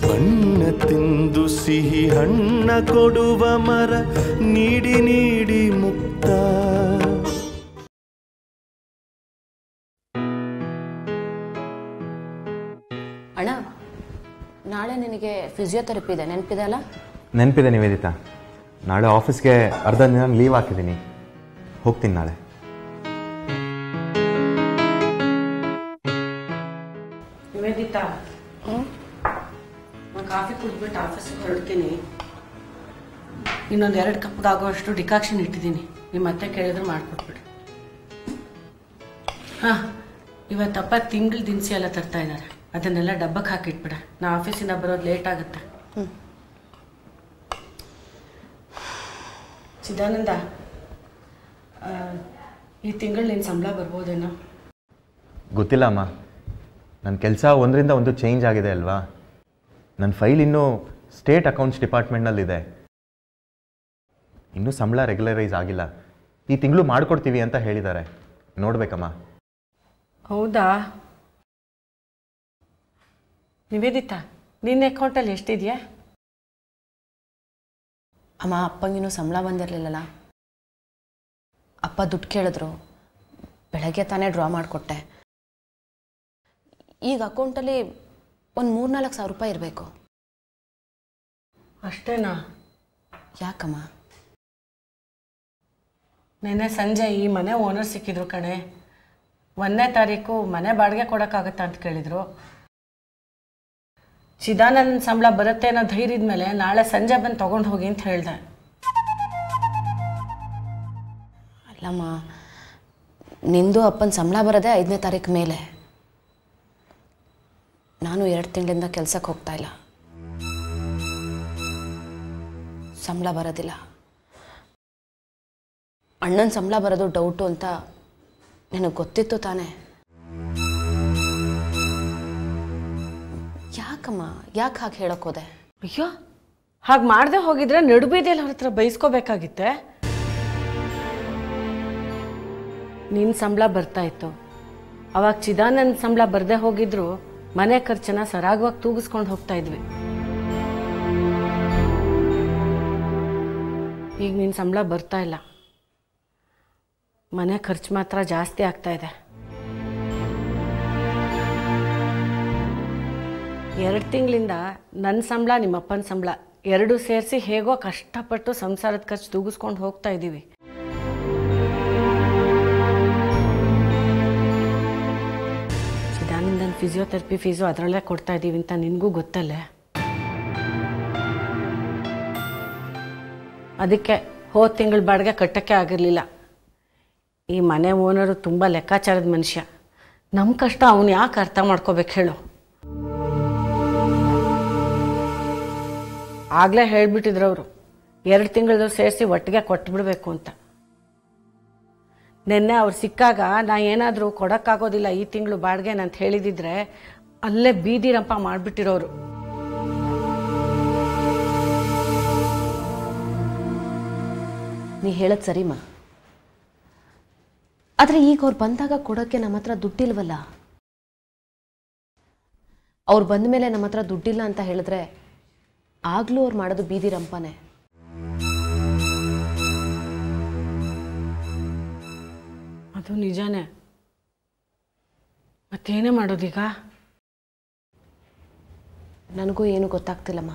ಹಣ್ಣ ತಿಂದು ಸಿಹಿ ಹಣ್ಣ ಕೊಡುವ ಮರ ನೀಡಿ ನೀಡಿ ಮುಕ್ತ. ಅಣ್ಣ, ನಾಳೆ ನಿನಗೆ ಫಿಸಿಯೋಥೆರಪಿ ಇದೆ, ನೆನಪಿದೆ ಅಲ್ಲ? ನೆನಪಿದೆ ನಿವೇದಿತಾ. ನಾಳೆ ಆಫೀಸ್ಗೆ ಅರ್ಧ ದಿನ ಲೀವ್ ಹಾಕಿದ್ದೀನಿ, ಹೋಗ್ತೀನಿ ನಾಳೆ. ನಿವೇದಿತಾ, ನಾನು ಕಾಫಿ ಕುಡಿದ್ಬಿಟ್ಟು ಆಫೀಸಿಗೆ ಹೊರಡ್ತೀನಿ. ಇನ್ನೊಂದು 2 ಕಪ್ಗಾಗುವಷ್ಟು ಡಿಕಾಕ್ಷನ್ ಇಟ್ಟಿದ್ದೀನಿ. ನಿಮ್ಮ ಅತ್ತೆ ಕೇಳಿದ್ರೆ ಮಾಡಿಕೊಟ್ಬಿಡು. ಹಾಂ, ಇವತ್ತಪ್ಪ ತಿಂಗಳ ದಿನಸಿ ಎಲ್ಲ ತರ್ತಾ ಇದ್ದಾರೆ, ಅದನ್ನೆಲ್ಲ ಡಬ್ಬಕ್ಕೆ ಹಾಕಿಟ್ಬಿಡ. ನಾ ಆಫೀಸಿಂದ ಬರೋದು ಲೇಟ್ ಆಗುತ್ತೆ. ಚಿದಾನಂದ, ಈ ತಿಂಗಳು ನಿನ್ನ ಸಂಬಳ ಬರ್ಬೋದೇನೋ? ಗೊತ್ತಿಲ್ಲ ಅಮ್ಮ, ನನ್ನ ಕೆಲಸ ಒಂದರಿಂದ ಒಂದು ಚೇಂಜ್ ಆಗಿದೆ ಅಲ್ವಾ. ನನ್ನ ಫೈಲ್ ಇನ್ನೂ ಸ್ಟೇಟ್ ಅಕೌಂಟ್ಸ್ ಡಿಪಾರ್ಟ್ಮೆಂಟ್ನಲ್ಲಿದೆ, ಇನ್ನೂ ಸಂಬಳ ರೆಗ್ಯುಲರೈಸ್ ಆಗಿಲ್ಲ. ಈ ತಿಂಗಳು ಮಾಡಿಕೊಡ್ತೀವಿ ಅಂತ ಹೇಳಿದ್ದಾರೆ, ನೋಡ್ಬೇಕಮ್ಮ. ಹೌದಾ? ನಿವೇದಿತಾ, ನಿನ್ನ ಅಕೌಂಟಲ್ಲಿ ಎಷ್ಟಿದೆಯಾ? ಅಮ್ಮ, ಅಪ್ಪಂಗಿನ್ನೂ ಸಂಬಳ ಬಂದಿರಲಿಲ್ಲಲ್ಲ. ಅಪ್ಪ ದುಡ್ಡು ಕೇಳಿದ್ರು, ಬೆಳಗ್ಗೆ ತಾನೇ ಡ್ರಾ ಮಾಡಿಕೊಟ್ಟೆ. ಈಗ ಅಕೌಂಟಲ್ಲಿ ಒಂದು 3-4 ಸಾವಿರ ರೂಪಾಯಿ ಇರಬೇಕು. ಅಷ್ಟೇನಾ? ಯಾಕಮ್ಮ? ನೆನ್ನೆ ಸಂಜೆ ಈ ಮನೆ ಓನರ್ ಸಿಕ್ಕಿದ್ರು ಕಣೆ. 1ನೇ ತಾರೀಕು ಮನೆ ಬಾಡಿಗೆ ಕೊಡೋಕ್ಕಾಗತ್ತಾ ಅಂತ ಕೇಳಿದರು. ಚಿದಾನಂದನ ಸಂಬಳ ಬರುತ್ತೆ ಅನ್ನೋ ಧೈರ್ಯದ ಮೇಲೆ ನಾಳೆ ಸಂಜೆ ಬಂದು ತೊಗೊಂಡು ಹೋಗಿ ಅಂತ ಹೇಳಿದೆ. ಅಲ್ಲಮ್ಮ, ನಿಂದು ಅಪ್ಪನ ಸಂಬಳ ಬರೋದೇ 5ನೇ ತಾರೀಕು ಮೇಲೆ. ನಾನು 2 ತಿಂಗಳಿಂದ ಕೆಲಸಕ್ಕೆ ಹೋಗ್ತಾ ಇಲ್ಲ, ಸಂಬಳ ಬರೋದಿಲ್ಲ. ಅಣ್ಣನ ಸಂಬಳ ಬರೋದು ಡೌಟು ಅಂತ ನಿನಗೆ ಗೊತ್ತಿತ್ತು ತಾನೇ? ಯಾಕಮ್ಮ, ಯಾಕೆ ಹಾಗೆ ಹೇಳೋಕ್ಕೋದೆ? ಅಯ್ಯೋ, ಹಾಗೆ ಮಾಡದೆ ಹೋಗಿದ್ರೆ ನಡುಬೀದಿಯಲ್ಲಿ ಅವ್ರ ಹತ್ರ ಬೈಸ್ಕೋಬೇಕಾಗಿತ್ತೆ. ನಿನ್ನ ಸಂಬಳ ಬರ್ತಾ ಇತ್ತು, ಅವಾಗ ಚಿದಾನಂದ ಸಂಬಳ ಬರದೆ ಹೋಗಿದ್ರು ಮನೆ ಖರ್ಚನ್ನ ಸರಾಗವಾಗಿ ತೂಗಿಸ್ಕೊಂಡು ಹೋಗ್ತಾ ಇದ್ವಿ. ಈಗ ನಿನ್ನ ಸಂಬಳ ಬರ್ತಾ ಇಲ್ಲ, ಮನೆ ಖರ್ಚು ಮಾತ್ರ ಜಾಸ್ತಿ ಆಗ್ತಾ ಇದೆ. 2 ತಿಂಗಳಿಂದ ನನ್ನ ಸಂಬಳ, ನಿಮ್ಮಪ್ಪನ ಸಂಬಳ 2 ಸೇರಿಸಿ ಹೇಗೋ ಕಷ್ಟಪಟ್ಟು ಸಂಸಾರದ ಖರ್ಚು ತೂಗಿಸ್ಕೊಂಡು ಹೋಗ್ತಾ ಇದ್ದೀವಿ. ಚಿದಾನಂದನ ಫಿಸಿಯೋಥೆರಪಿ ಫೀಸು ಅದರಲ್ಲೇ ಕೊಡ್ತಾ ಇದ್ದೀವಿ ಅಂತ ನಿನಗೂ ಗೊತ್ತಲ್ಲೇ. ಅದಕ್ಕೆ ಹೋದ ತಿಂಗಳ ಬಾಡಿಗೆ ಕಟ್ಟಕ್ಕೆ ಆಗಿರಲಿಲ್ಲ. ಈ ಮನೆ ಓನರು ತುಂಬ ಲೆಕ್ಕಾಚಾರದ ಮನುಷ್ಯ. ನಮ್ಮ ಕಷ್ಟ ಅವನು ಯಾಕೆ ಅರ್ಥ ಮಾಡ್ಕೋಬೇಕು ಹೇಳು? ಆಗಲೇ ಹೇಳಿಬಿಟ್ಟಿದ್ರು ಅವರು, 2 ತಿಂಗಳದ್ದು ಸೇರಿಸಿ ಒಟ್ಟಿಗೆ ಕೊಟ್ಬಿಡ್ಬೇಕು ಅಂತ. ನಿನ್ನೆ ಅವ್ರು ಸಿಕ್ಕಾಗ ನಾ ಏನಾದರೂ ಕೊಡೋಕ್ಕಾಗೋದಿಲ್ಲ ಈ ತಿಂಗಳು ಬಾಡಿಗೆ ಅಂತ ಹೇಳಿದಿದ್ರೆ ಅಲ್ಲೇ ಬೀದಿ ರಂಪ ಮಾಡಿಬಿಟ್ಟಿರೋರು. ನೀ ಹೇಳೋದು ಸರಿಮ್ಮ, ಆದರೆ ಈಗ ಅವ್ರು ಬಂದಾಗ ಕೊಡೋಕ್ಕೆ ನಮ್ಮ ಹತ್ರ ದುಡ್ಡಿಲ್ವಲ್ಲ. ಅವ್ರು ಬಂದ ಮೇಲೆ ನಮ್ಮ ಹತ್ರ ದುಡ್ಡಿಲ್ಲ ಅಂತ ಹೇಳಿದ್ರೆ ಆಗ್ಲೂ ಅವ್ರು ಮಾಡೋದು ಬೀದಿ ರಂಪಾನೆ. ಅದು ನಿಜಾನೇ. ಮತ್ತೇನೇ ಮಾಡೋದೀಗ? ನನಗೂ ಏನು ಗೊತ್ತಾಗ್ತಿಲ್ಲಮ್ಮ.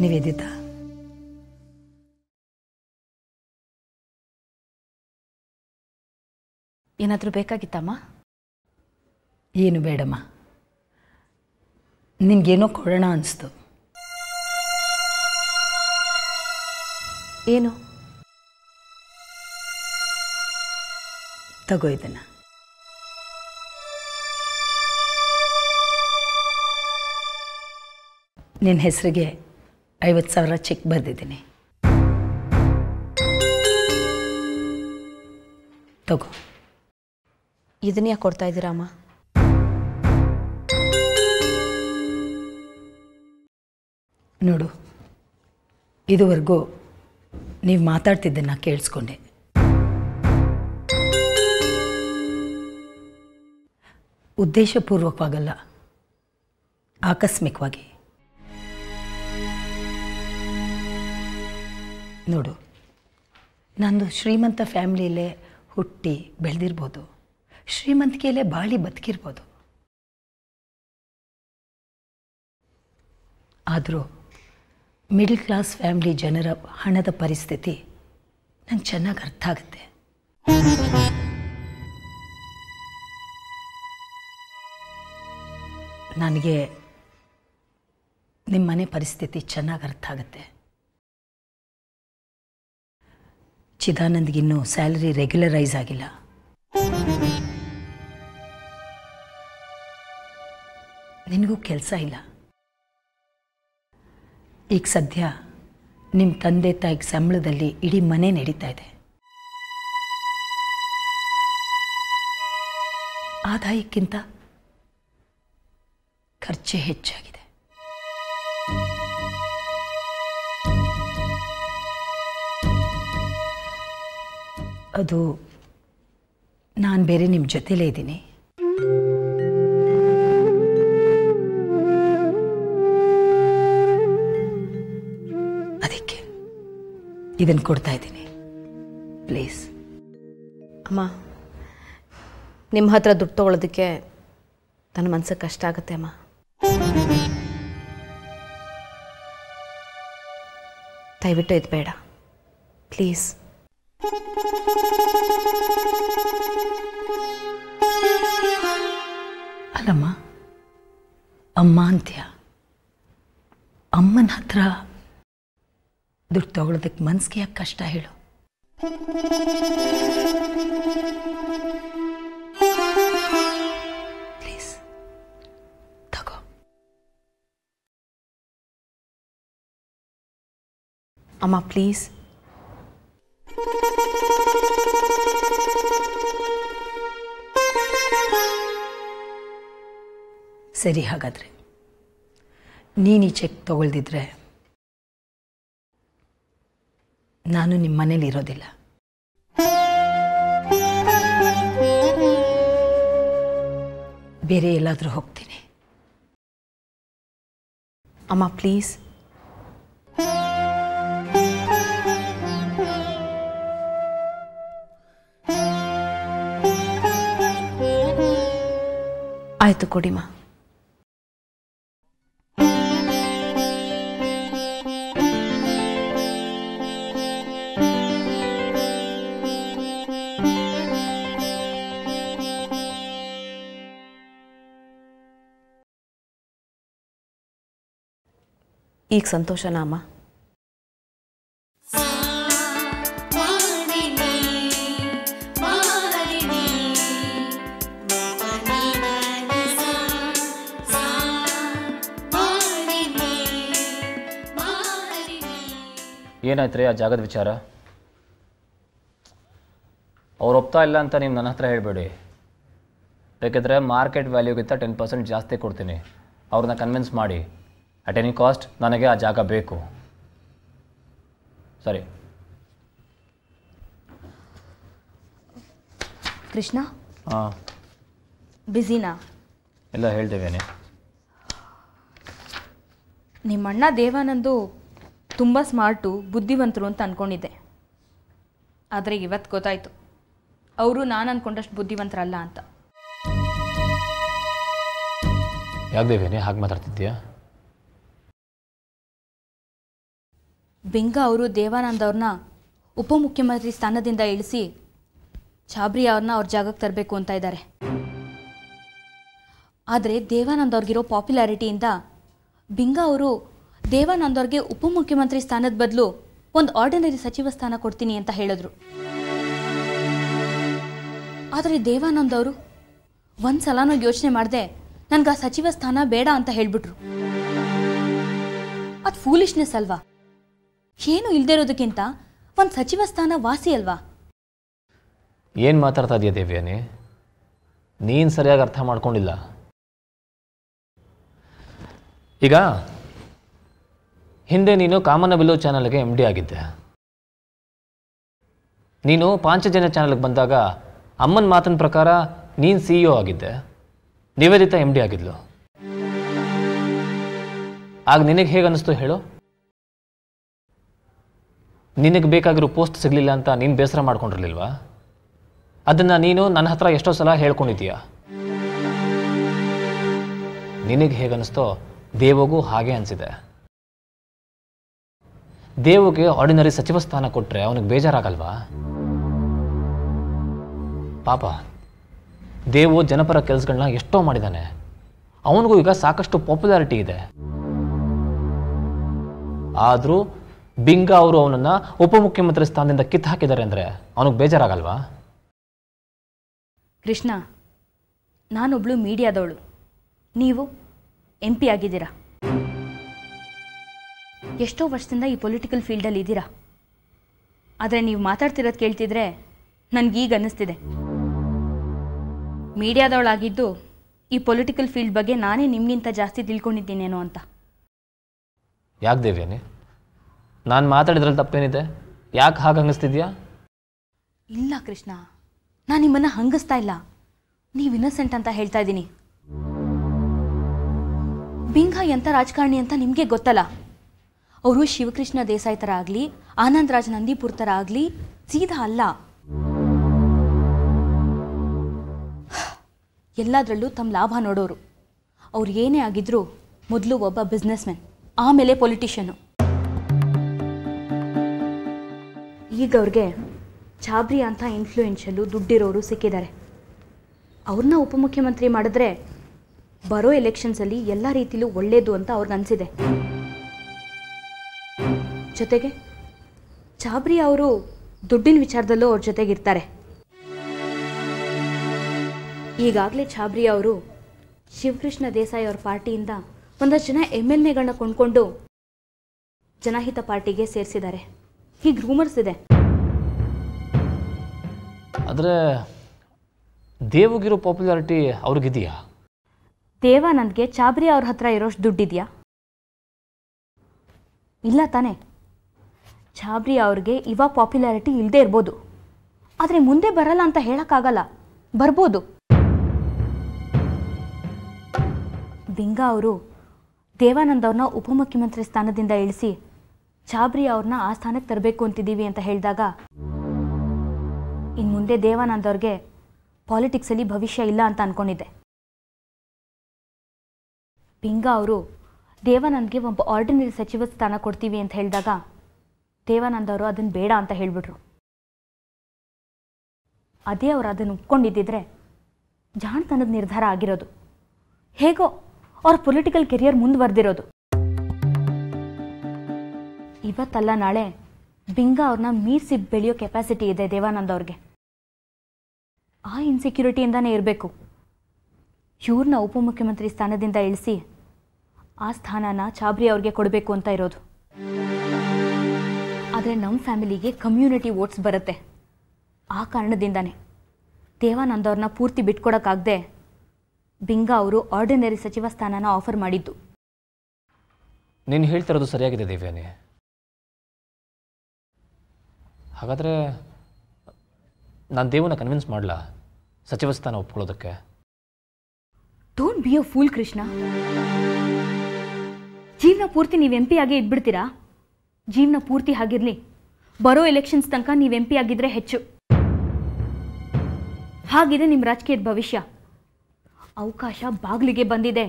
ನಿವೇದಿತಾ, ಏನಾದರೂ ಬೇಕಾಗಿತ್ತಮ್ಮ? ಏನು ಬೇಡಮ್ಮ. ನಿನಗೇನೋ ಕೊಡೋಣ ಅನಿಸ್ತು. ಏನು? ತಗೋ ಇದನ್ನು. ನಿನ್ನ ಹೆಸರಿಗೆ 50,000 ಚೆಕ್ ಬರೆದಿದ್ದೀನಿ. ತಗೋ. ಇದನ್ನ ಯಾಕೆ ಕೊಡ್ತಾ ಇದ್ದೀರಾ ಅಮ್ಮ? ನೋಡು, ಇದುವರೆಗೂ ನೀವು ಮಾತಾಡ್ತಿದ್ದನ್ನು ಕೇಳಿಸ್ಕೊಂಡೆ. ಉದ್ದೇಶಪೂರ್ವಕವಾಗಲ್ಲ, ಆಕಸ್ಮಿಕವಾಗಿ. ನೋಡು, ನಂದು ಶ್ರೀಮಂತ ಫ್ಯಾಮ್ಲಿಯಲ್ಲೇ ಹುಟ್ಟಿ ಬೆಳೆದಿರ್ಬೋದು, ಶ್ರೀಮಂತಿಕೆಯಲ್ಲೇ ಬಾಳಿ ಬದುಕಿರ್ಬೋದು. ಆದರೂ ಮಿಡಲ್ ಕ್ಲಾಸ್ ಫ್ಯಾಮ್ಲಿ ಜನರ ಹಣದ ಪರಿಸ್ಥಿತಿ ನಂಗೆ ಚೆನ್ನಾಗಿ ಅರ್ಥ ಆಗುತ್ತೆ. ನನಗೆ ನಿಮ್ಮ ಮನೆ ಪರಿಸ್ಥಿತಿ ಚೆನ್ನಾಗಿ ಅರ್ಥ ಆಗುತ್ತೆ. ಚಿದಾನಂದ್ಗಿನ್ನೂ ಸ್ಯಾಲರಿ ರೆಗ್ಯುಲರೈಸ್ ಆಗಿಲ್ಲ. ನಿನಗೂ ಕೆಲಸ ಇಲ್ಲ. ಈಗ ಸದ್ಯ ನಿಮ್ಮ ತಂದೆ ತಾಯಿಗೆ ಸಂಬಳದಲ್ಲಿ ಇಡೀ ಮನೆ ನಡೀತಾ ಇದೆ. ಆದಾಯಕ್ಕಿಂತ ಖರ್ಚೇ ಹೆಚ್ಚಾಗಿದೆ. ಅದು ನಾನು ಬೇರೆ ನಿಮ್ಮ ಜೊತೆಲೇ ಇದ್ದೀನಿ. ಅದಕ್ಕೆ ಇದನ್ನು ಕೊಡ್ತಾ ಇದ್ದೀನಿ. ಪ್ಲೀಸ್ ಅಮ್ಮ, ನಿಮ್ಮ ಹತ್ರ ದುಡ್ಡು ತೊಗೊಳೋದಕ್ಕೆ ನನ್ನ ಮನಸ್ಸಿಗೆ ಕಷ್ಟ ಆಗುತ್ತೆ ಅಮ್ಮ. ದಯವಿಟ್ಟು ಇದು ಬೇಡ, ಪ್ಲೀಸ್. ಅಲ್ಲಮ್ಮ, ಅಮ್ಮ ಅಂತ್ಯ. ಅಮ್ಮನ ಹತ್ರ ದುಡ್ಡು ತಗೊಳ್ಳೋದಕ್ಕೆ ಮನ್ಸಿಗೆ ಯಾಕೆ ಕಷ್ಟ ಹೇಳು? ಪ್ಲೀಸ್ ತಗೋ. ಅಮ್ಮ ಪ್ಲೀಸ್. ಸರಿ, ಹಾಗಾದರೆ ನೀನು ಈ ಚೆಕ್ ತಗೊಳ್ದಿದ್ರೆ ನಾನು ನಿಮ್ಮ ಮನೇಲಿ ಇರೋದಿಲ್ಲ. ಬೇರೆ ಎಲ್ಲಾದರೂ ಹೋಗ್ತೀನಿ. ಅಮ್ಮ ಪ್ಲೀಸ್. ಆಯಿತು, ಕೊಡಿಮ್ಮ. ಈಗ ಸಂತೋಷನಾ ಅಮ್ಮ? ಏನಾಯ್ತು ರೀ ಆ ಜಾಗದ ವಿಚಾರ? ಅವ್ರು ಒಪ್ತಾ ಇಲ್ಲ ಅಂತ ನೀವು ನನ್ನ ಹತ್ರ ಹೇಳಬೇಡಿ. ಬೇಕಿದ್ರೆ ಮಾರ್ಕೆಟ್ ವ್ಯಾಲ್ಯೂಗಿಂತ 10% ಜಾಸ್ತಿ ಕೊಡ್ತೀನಿ. ಅವ್ರನ್ನ ಕನ್ವಿನ್ಸ್ ಮಾಡಿ. ಅಟ್ ಎನಿ ಕಾಸ್ಟ್ ನನಗೆ ಆ ಜಾಗ ಬೇಕು. ಸರಿ. ಕೃಷ್ಣ, ಹಾಂ, ಬ್ಯುಸಿನಾ? ಎಲ್ಲ ಹೇಳ್ದೇವೇನೆ. ನಿಮ್ಮಣ್ಣ ದೇವಾನಂದು ತುಂಬ ಸ್ಮಾರ್ಟು, ಬುದ್ಧಿವಂತರು ಅಂತ ಅಂದ್ಕೊಂಡಿದ್ದೆ. ಆದರೆ ಇವತ್ತು ಗೊತ್ತಾಯಿತು, ಅವರು ನಾನು ಅಂದ್ಕೊಂಡಷ್ಟು ಬುದ್ಧಿವಂತರಲ್ಲ ಅಂತ. ಯಾಕೆ ದೇವೇನೆ ಹಾಗೆ ಮಾತಾಡ್ತಿದ್ದೀಯಾ? ಬಿಂಗ ಅವರು ದೇವಾನಂದ್ ಅವ್ರನ್ನ ಉಪಮುಖ್ಯಮಂತ್ರಿ ಸ್ಥಾನದಿಂದ ಇಳಿಸಿ ಛಾಬ್ರಿ ಅವ್ರನ್ನ ಅವ್ರ ಜಾಗಕ್ಕೆ ತರಬೇಕು ಅಂತ ಇದ್ದಾರೆ. ಆದರೆ ದೇವಾನಂದ್ ಅವ್ರಿಗಿರೋ ಪಾಪ್ಯುಲಾರಿಟಿಯಿಂದ ಬಿಂಗ ಅವರು ದೇವಾನಂದ್ ಅವ್ರಿಗೆ ಉಪಮುಖ್ಯಮಂತ್ರಿ ಸ್ಥಾನದ ಬದಲು ಒಂದು ಆರ್ಡಿನರಿ ಸಚಿವ ಸ್ಥಾನ ಕೊಡ್ತೀನಿ ಅಂತ ಹೇಳಿದ್ರು. ಆದರೆ ದೇವಾನಂದ್ ಅವರು ಒಂದು ಸಲನೂ ಯೋಚನೆ ಮಾಡದೆ ನನಗೆ ಆ ಸಚಿವ ಸ್ಥಾನ ಬೇಡ ಅಂತ ಹೇಳಿಬಿಟ್ರು. ಅದು ಫೂಲಿಶ್ನೆಸ್ ಅಲ್ವಾ? ಏನು ಇಲ್ಲದೆ ಇರೋದಕ್ಕಿಂತ ಒಂದು ಸಚಿವ ಸ್ಥಾನ ವಾಸಿ ಅಲ್ವಾ? ಏನು ಮಾತಾಡ್ತಾ ಇದೆಯಾ ದೇವ್ಯಾನಿ? ನೀನು ಸರಿಯಾಗಿ ಅರ್ಥ ಮಾಡ್ಕೊಂಡಿಲ್ಲ. ಈಗ ಹಿಂದೆ ನೀನು ಕಾಮನಬಿಲ್ಲು ಚಾನಲ್ಗೆ MD ಆಗಿದ್ದೆ. ನೀನು ಪಾಂಚಜನ್ಯ ಚಾನಲ್ಗೆ ಬಂದಾಗ ಅಮ್ಮನ ಮಾತಿನ ಪ್ರಕಾರ ನೀನು CEO ಆಗಿದ್ದೆ, ನಿವೇದಿತಾ MD ಆಗಿದ್ಲು. ಆಗ ನಿನಗೆ ಹೇಗೆ ಅನ್ನಿಸ್ತು ಹೇಳು? ನಿನಗೆ ಬೇಕಾಗಿರೋ ಪೋಸ್ಟ್ ಸಿಗಲಿಲ್ಲ ಅಂತ ನೀನು ಬೇಸರ ಮಾಡ್ಕೊಂಡಿರಲಿಲ್ವಾ? ಅದನ್ನು ನೀನು ನನ್ನ ಹತ್ರ ಎಷ್ಟೋ ಸಲ ಹೇಳ್ಕೊಂಡಿದ್ದೀಯ. ನಿನಗೆ ಹೇಗೆ ಅನ್ನಿಸ್ತೋ ದೇವಗೂ ಹಾಗೆ ಅನಿಸಿದೆ. ದೇವಗೆ ಆರ್ಡಿನರಿ ಸಚಿವ ಸ್ಥಾನ ಕೊಟ್ಟರೆ ಅವನಿಗೆ ಬೇಜಾರಾಗಲ್ವಾ? ಪಾಪ ದೇವು ಜನಪರ ಕೆಲಸಗಳನ್ನ ಎಷ್ಟೋ ಮಾಡಿದ್ದಾನೆ. ಅವನಿಗೂ ಈಗ ಸಾಕಷ್ಟು ಪಾಪ್ಯುಲಾರಿಟಿ ಇದೆ. ಆದರೂ ಬಿಂಗ ಅವರು ಅವನನ್ನು ಉಪಮುಖ್ಯಮಂತ್ರಿ ಸ್ಥಾನದಿಂದ ಕಿತ್ತು ಹಾಕಿದ್ದಾರೆ ಅಂದರೆ ಅವನಿಗೆ ಬೇಜಾರಾಗಲ್ವಾ? ಕೃಷ್ಣ, ನಾನೊಬ್ಳು ಮೀಡಿಯಾದವಳು, ನೀವು MP ಆಗಿದ್ದೀರಾ. ಎಷ್ಟೋ ವರ್ಷದಿಂದ ಈ ಪೊಲಿಟಿಕಲ್ ಫೀಲ್ಡಲ್ಲಿ ಇದ್ದೀರಾ. ಆದರೆ ನೀವು ಮಾತಾಡ್ತಿರೋದು ಕೇಳ್ತಿದ್ರೆ ನನಗೀಗ ಅನ್ನಿಸ್ತಿದೆ, ಮೀಡಿಯಾದವಳಾಗಿದ್ದು ಈ ಪೊಲಿಟಿಕಲ್ ಫೀಲ್ಡ್ ಬಗ್ಗೆ ನಾನೇ ನಿಮಗಿಂತ ಜಾಸ್ತಿ ತಿಳ್ಕೊಂಡಿದ್ದೀನೇನೋ ಅಂತ. ಯಾಕೆ ದೇವ್ಯಾನಿ? ನಾನು ಮಾತಾಡಿದ್ರಲ್ಲಿ ತಪ್ಪೇನಿದೆ? ಯಾಕೆ ಹಾಗೆ ಹಂಗಿಸ್ತಿದ್ಯಾ? ಇಲ್ಲ ಕೃಷ್ಣ, ನಾನು ನಿಮ್ಮನ್ನು ಹಂಗಿಸ್ತಾ ಇಲ್ಲ, ನೀವು ಇನ್ನಸೆಂಟ್ ಅಂತ ಹೇಳ್ತಾ ಇದ್ದೀನಿ. ಬಿಂಗ ಎಂಥ ರಾಜಕಾರಣಿ ಅಂತ ನಿಮಗೆ ಗೊತ್ತಲ್ಲ. ಅವರು ಶಿವಕೃಷ್ಣ ದೇಸಾಯಿ ಥರ ಆಗಲಿ, ಆನಂದ್ ರಾಜ್ ನಂದೀಪುರ್ ಥರ ಆಗಲಿ ಸೀದಾ ಅಲ್ಲ. ಎಲ್ಲದರಲ್ಲೂ ತಮ್ಮ ಲಾಭ ನೋಡೋರು. ಅವ್ರು ಏನೇ ಆಗಿದ್ರೂ ಮೊದಲು ಒಬ್ಬ ಬಿಸ್ನೆಸ್ ಮ್ಯಾನ್, ಆಮೇಲೆ ಪೊಲಿಟಿಷಿಯನು. ಈಗ ಅವ್ರಿಗೆ ಛಾಬ್ರಿ ಅಂತ ಇನ್ಫ್ಲೂಯೆನ್ಷಿಯಲ್ಲು ದುಡ್ಡಿರೋರು ಸಿಕ್ಕಿದ್ದಾರೆ. ಅವ್ರನ್ನ ಉಪಮುಖ್ಯಮಂತ್ರಿ ಮಾಡಿದ್ರೆ ಬರೋ ಎಲೆಕ್ಷನ್ಸಲ್ಲಿ ಎಲ್ಲ ರೀತಿಲೂ ಒಳ್ಳೆಯದು ಅಂತ ಅವ್ರಿಗನ್ಸಿದೆ. ಜೊತೆಗೆ ಛಾಬ್ರಿ ಅವರು ದುಡ್ಡಿನ ವಿಚಾರದಲ್ಲೂ ಅವ್ರ ಜೊತೆಗಿರ್ತಾರೆ. ಈಗಾಗಲೇ ಛಾಬ್ರಿ ಅವರು ಶಿವಕೃಷ್ಣ ದೇಸಾಯಿ ಅವ್ರ ಪಾರ್ಟಿಯಿಂದ ಒಂದಷ್ಟು ಜನ MLAಗಳನ್ನ ಕೊಂಡ್ಕೊಂಡು ಜನಹಿತ ಪಾರ್ಟಿಗೆ ಸೇರಿಸಿದ್ದಾರೆ. ಹೀಗೆ ರೂಮರ್ಸ್ ಇದೆ. ಆದರೆ ದೇವಗಿರೋ ಪಾಪ್ಯುಲಾರಿಟಿ ಅವ್ರಿಗಿದೆಯಾ? ದೇವಾನಂದ್ಗೆ ಛಾಬ್ರಿ ಅವ್ರ ಹತ್ರ ಇರೋಷ್ಟು ದುಡ್ಡಿದೆಯಾ? ಇಲ್ಲ ತಾನೇ. ಛಾಬ್ರಿ ಅವ್ರಿಗೆ ಇವಾಗ ಪಾಪ್ಯುಲಾರಿಟಿ ಇಲ್ಲದೆ ಇರ್ಬೋದು, ಆದರೆ ಮುಂದೆ ಬರಲ್ಲ ಅಂತ ಹೇಳೋಕ್ಕಾಗಲ್ಲ, ಬರ್ಬೋದು. ಬಿಂಗ ಅವರು ದೇವಾನಂದ್ ಅವ್ರನ್ನ ಉಪಮುಖ್ಯಮಂತ್ರಿ ಸ್ಥಾನದಿಂದ ಇಳಿಸಿ ಛಾಬ್ರಿ ಅವ್ರನ್ನ ಆ ಸ್ಥಾನಕ್ಕೆ ತರಬೇಕು ಅಂತಿದ್ದೀವಿ ಅಂತ ಹೇಳಿದಾಗ ಇನ್ನು ಮುಂದೆ ದೇವಾನಂದ್ ಅವ್ರಿಗೆ ಪಾಲಿಟಿಕ್ಸಲ್ಲಿ ಭವಿಷ್ಯ ಇಲ್ಲ ಅಂತ ಅಂದ್ಕೊಂಡಿದ್ದೆ. ಬಿಂಗ ಅವರು ದೇವಾನಂದ್ಗೆ ಒಬ್ಬ ಆರ್ಡಿನರಿ ಸಚಿವ ಸ್ಥಾನ ಕೊಡ್ತೀವಿ ಅಂತ ಹೇಳಿದಾಗ ದೇವಾನಂದ್ ಅವರು ಅದನ್ನು ಬೇಡ ಅಂತ ಹೇಳಿಬಿಟ್ರು. ಅದೇ ಅವರು ಅದನ್ನು ಒಪ್ಕೊಂಡಿದ್ದಿದ್ರೆ ಜಾಣತನದ ನಿರ್ಧಾರ ಆಗಿರೋದು. ಹೇಗೋ ಅವ್ರ ಪೊಲಿಟಿಕಲ್ ಕೆರಿಯರ್ ಮುಂದುವರೆದಿರೋದು. ಇವತ್ತಲ್ಲ ನಾಳೆ ಬಿಂಗ ಅವ್ರನ್ನ ಮೀರಿಸಿ ಬೆಳೆಯೋ ಕೆಪಾಸಿಟಿ ಇದೆ ದೇವಾನಂದ್ ಅವ್ರಿಗೆ. ಆ ಇನ್ಸೆಕ್ಯೂರಿಟಿಯಿಂದಾನೇ ಇರಬೇಕು ಇವ್ರನ್ನ ಉಪಮುಖ್ಯಮಂತ್ರಿ ಸ್ಥಾನದಿಂದ ಇಳಿಸಿ ಆ ಸ್ಥಾನನ ಛಾಬ್ರಿ ಅವ್ರಿಗೆ ಕೊಡಬೇಕು ಅಂತ ಇರೋದು. ಆದರೆ ನಮ್ಮ ಫ್ಯಾಮಿಲಿಗೆ ಕಮ್ಯುನಿಟಿ ವೋಟ್ಸ್ ಬರುತ್ತೆ. ಆ ಕಾರಣದಿಂದಾನೇ ದೇವಾನಂದ್ ಅವ್ರನ್ನ ಪೂರ್ತಿ ಬಿಟ್ಕೊಡೋಕ್ಕಾಗದೆ ಬಿಂಗ ಅವರು ಆರ್ಡಿನರಿ ಸಚಿವ ಸ್ಥಾನನ ಆಫರ್ ಮಾಡಿದ್ದು. ನೀನು ಹೇಳ್ತಿರೋದು ಸರಿಯಾಗಿದೆ ದೇವ್ಯಾನಿ. ಹಾಗಾದರೆ ನಾನು ದೇವನ ಕನ್ವಿನ್ಸ್ ಮಾಡಲ ಸಚಿವ ಸ್ಥಾನ ಒಪ್ಕೊಳ್ಳೋದಕ್ಕೆ? Don't be a fool Krishna. ಜೀವನ ಪೂರ್ತಿ ನೀವು MP ಆಗಿ ಇದ್ಬಿಡ್ತೀರಾ? ಜೀವನ ಪೂರ್ತಿ ಆಗಿರಲಿ, ಬರೋ ಎಲೆಕ್ಷನ್ಸ್ ತನಕ ನೀವು MP ಆಗಿದ್ರೆ ಹೆಚ್ಚು. ಹಾಗಿದೆ ನಿಮ್ಮ ರಾಜಕೀಯದ ಭವಿಷ್ಯ. ಅವಕಾಶ ಬಾಗಿಲಿಗೆ ಬಂದಿದೆ,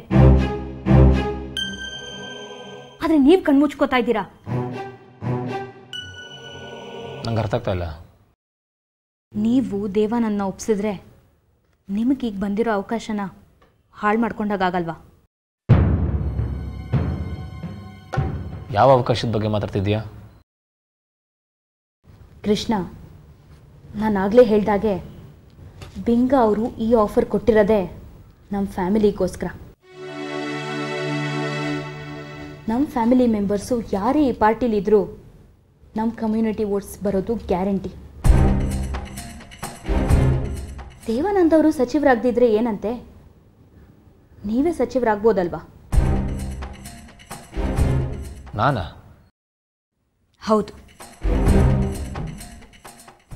ಆದರೆ ನೀವು ಕಣ್ಮುಚ್ಕೋತಾ ಇದ್ದೀರಾ. ನಂಗೆ ಅರ್ಥ ಆಗ್ತಾ ಇಲ್ಲ. ನೀವು ದೇವಾನಂದನ ಒಪ್ಸಿದ್ರೆ ನಿಮಗೀಗ ಬಂದಿರೋ ಅವಕಾಶನ ಹಾಳು ಮಾಡ್ಕೊಂಡಾಗಲ್ವಾ? ಯಾವ ಅವಕಾಶದ ಬಗ್ಗೆ ಮಾತಾಡ್ತಿದ್ದೀಯಾ? ಕೃಷ್ಣ, ನಾನಾಗಲೇ ಹೇಳ್ದಾಗೆ ಬಿಂಗ ಅವರು ಈ ಆಫರ್ ಕೊಟ್ಟಿರೋದೇ ನಮ್ಮ ಫ್ಯಾಮಿಲಿಗೋಸ್ಕರ. ನಮ್ಮ ಫ್ಯಾಮಿಲಿ ಮೆಂಬರ್ಸು ಯಾರೇ ಈ ಪಾರ್ಟಿಲಿದ್ದರೂ ನಮ್ಮ ಕಮ್ಯುನಿಟಿ ವೋಟ್ಸ್ ಬರೋದು ಗ್ಯಾರಂಟಿ. ದೇವಾನಂದ್ ಅವರು ಸಚಿವರಾಗದಿದ್ರೆ ಏನಂತೆ, ನೀವೇ ಸಚಿವರಾಗ್ಬೋದಲ್ವಾ? ನಾನಾ? ಹೌದು.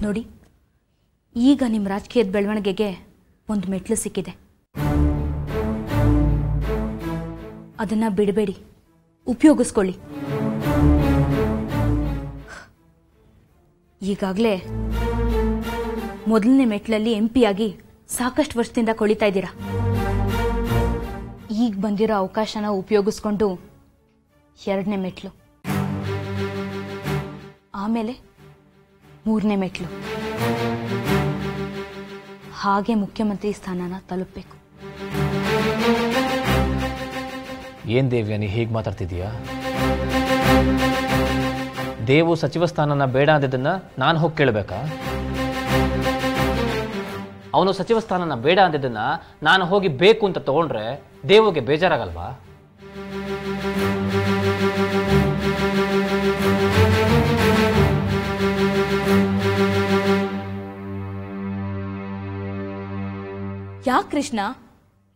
ನೋಡಿ, ಈಗ ನಿಮ್ಮ ರಾಜಕೀಯದ ಬೆಳವಣಿಗೆಗೆ ಒಂದು ಮೆಟ್ಲು ಸಿಕ್ಕಿದೆ. ಅದನ್ನು ಬಿಡಬೇಡಿ, ಉಪಯೋಗಿಸ್ಕೊಳ್ಳಿ. ಈಗಾಗಲೇ ಮೊದಲನೇ ಮೆಟ್ಲಲ್ಲಿ MP ಆಗಿ ಸಾಕಷ್ಟು ವರ್ಷದಿಂದ ಕೊಳಿತಾ ಇದ್ದೀರಾ. ಈಗ ಬಂದಿರೋ ಅವಕಾಶನ ಉಪಯೋಗಿಸ್ಕೊಂಡು 2ನೇ ಮೆಟ್ಲು, ಆಮೇಲೆ 3ನೇ ಮೆಟ್ಲು, ಹಾಗೆ ಮುಖ್ಯಮಂತ್ರಿ ಸ್ಥಾನನ ತಲುಪಬೇಕು. ಏನು ದೇವ್ಯ, ನೀ ಹೀಗೆ ಮಾತಾಡ್ತಿದ್ದೀಯಾ? ದೇವು ಸಚಿವ ಸ್ಥಾನನ ಬೇಡ ಅಂದಿದ್ದನ್ನು ನಾನು ಹೋಗಿ ಕೇಳಬೇಕಾ? ಅವನು ಸಚಿವ ಸ್ಥಾನನ ಬೇಡ ಅಂದಿದ್ದನ್ನು ನಾನು ಹೋಗಿ ಬೇಕು ಅಂತ ತಗೊಂಡ್ರೆ ದೇವುಗೆ ಬೇಜಾರಾಗಲ್ವಾ? ಯಾಕೆ ಕೃಷ್ಣ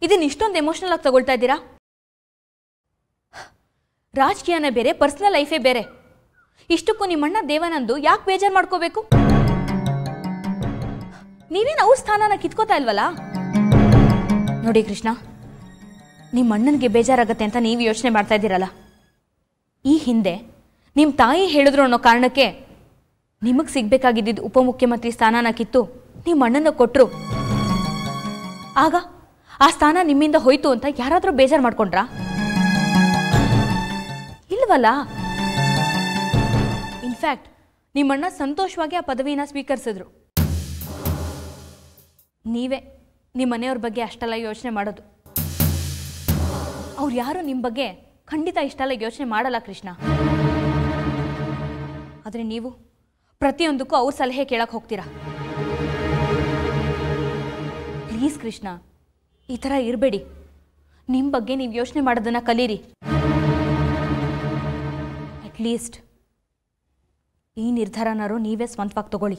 ಇದನ್ನ ಇಷ್ಟೊಂದು ಎಮೋಷನಲ್ ಆಗಿ ತಗೊಳ್ತಾ ಇದ್ದೀರಾ? ರಾಜಕೀಯನೇ ಬೇರೆ, ಪರ್ಸನಲ್ ಲೈಫೇ ಬೇರೆ. ಇಷ್ಟಕ್ಕೂ ನಿಮ್ಮಣ್ಣ ದೇವಾನಂದು ಯಾಕೆ ಬೇಜಾರು ಮಾಡ್ಕೋಬೇಕು? ನೀವೇನು ಅವ್ರ ಸ್ಥಾನನ ಕಿತ್ಕೋತಾ ಇಲ್ವಲ್ಲ? ನೋಡಿ ಕೃಷ್ಣ, ನಿಮ್ಮ ಅಣ್ಣನಿಗೆ ಬೇಜಾರಾಗತ್ತೆ ಅಂತ ನೀವು ಯೋಚನೆ ಮಾಡ್ತಾ ಇದ್ದೀರಲ್ಲ, ಈ ಹಿಂದೆ ನಿಮ್ಮ ತಾಯಿ ಹೇಳಿದ್ರು ಅನ್ನೋ ಕಾರಣಕ್ಕೆ ನಿಮಗೆ ಸಿಗ್ಬೇಕಾಗಿದ್ದ ಉಪಮುಖ್ಯಮಂತ್ರಿ ಸ್ಥಾನನ ಕಿತ್ತು ನಿಮ್ಮ ಅಣ್ಣನ ಕೊಟ್ಟರು. ಆಗ ಆ ಸ್ಥಾನ ನಿಮ್ಮಿಂದ ಹೋಯ್ತು ಅಂತ ಯಾರಾದರೂ ಬೇಜಾರು ಮಾಡ್ಕೊಂಡ್ರಾ? ಇಲ್ವಲ್ಲ. ಇನ್ಫ್ಯಾಕ್ಟ್ ನಿಮ್ಮಣ್ಣ ಸಂತೋಷವಾಗಿ ಆ ಪದವಿನ ಸ್ವೀಕರಿಸಿದ್ರು. ನೀವೇ ನಿಮ್ಮ ಮನೆಯವ್ರ ಬಗ್ಗೆ ಅಷ್ಟೆಲ್ಲ ಯೋಚನೆ ಮಾಡೋದು. ಅವ್ರು ಯಾರು ನಿಮ್ಮ ಬಗ್ಗೆ ಖಂಡಿತ ಇಷ್ಟೆಲ್ಲ ಯೋಚನೆ ಮಾಡಲ್ಲ ಕೃಷ್ಣ. ಆದರೆ ನೀವು ಪ್ರತಿಯೊಂದಕ್ಕೂ ಅವ್ರ ಸಲಹೆ ಕೇಳಕ್ಕೆ ಹೋಗ್ತೀರಾ. ಪ್ಲೀಸ್ ಕೃಷ್ಣ, ಈ ಥರ ಇರಬೇಡಿ. ನಿಮ್ಮ ಬಗ್ಗೆ ನೀವು ಯೋಚನೆ ಮಾಡೋದನ್ನು ಕಲೀರಿ. ಅಟ್ಲೀಸ್ಟ್ ಈ ನಿರ್ಧಾರನಾರು ನೀವೇ ಸ್ವಂತವಾಗಿ ತಗೊಳ್ಳಿ.